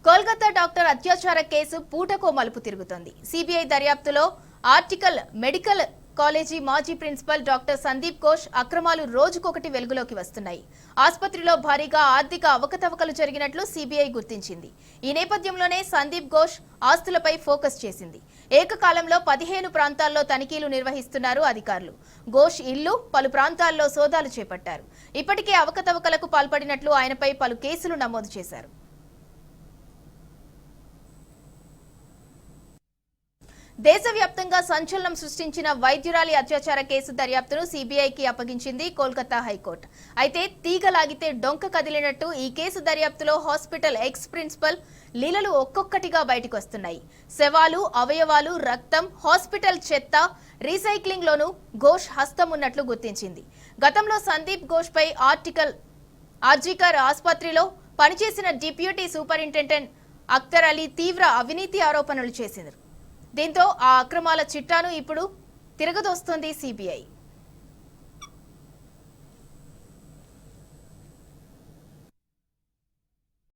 Kolkata doctor అత్యాచార case పూటకో మలుపు తిరుగుతోంది. సిబిఐ దర్యాప్తులో ఆర్టికల్ మెడికల్ కాలేజీ మాజీ ప్రిన్సిపల్ డాక్టర్ సందీప్ ఘోష్ అక్రమాలు రోజుకొకటి వెలుగులోకి వస్తున్నాయి. ఆసుపత్రిలో భారీగా ఆర్థిక అవకతవకలు జరిగినట్లు సిబిఐ గుర్తించింది. ఈ నేపథ్యంలోనే సందీప్ ఘోష్ ఆస్తులపై ఫోకస్ చేసింది. ఏకకాలంలో 15 ప్రాంతాల్లో తనిఖీలు నిర్వహిస్తున్నారు అధికారులు. ఘోష్ ఇల్లు, పలు ప్రాంతాల్లో సోదాలు చేపట్టారు. ఇప్పటికే అవకతవకలకు పాల్పడినట్లు ఆయనపై పలు కేసులు నమోదు చేశారు. దేశవ్యాప్తంగా సంచలనం సృష్టించిన వైద్యురాలి అత్యాచార కేసు దర్యాప్తును సిబిఐకి అప్పగించింది కోల్కతా హైకోర్టు. అయితే తీగలాగితే డొంక కదిలినట్టు ఈ కేసు దర్యాప్తులో హాస్పిటల్ ఎక్స్ ప్రిన్సిపల్ లీలలు ఒక్కొక్కటిగా బయటకు వస్తున్నాయి. శవాలు, అవయవాలు, రక్తం, హాస్పిటల్ చెత్త, రీసైక్లింగ్ లోనూ ఘోష్ హస్తం ఉన్నట్లు గుర్తించింది. గతంలో సందీప్ ఘోష్ పై ఆర్జికర్ ఆసుపత్రిలో పనిచేసిన డిప్యూటీ సూపరింటెండెంట్ అఖ్తర్ అలీ తీవ్ర అవినీతి ఆరోపణలు చేసింది. దీంతో ఆ అక్రమాల చిట్టాను ఇప్పుడు తిరగదోస్తోంది సిబిఐ.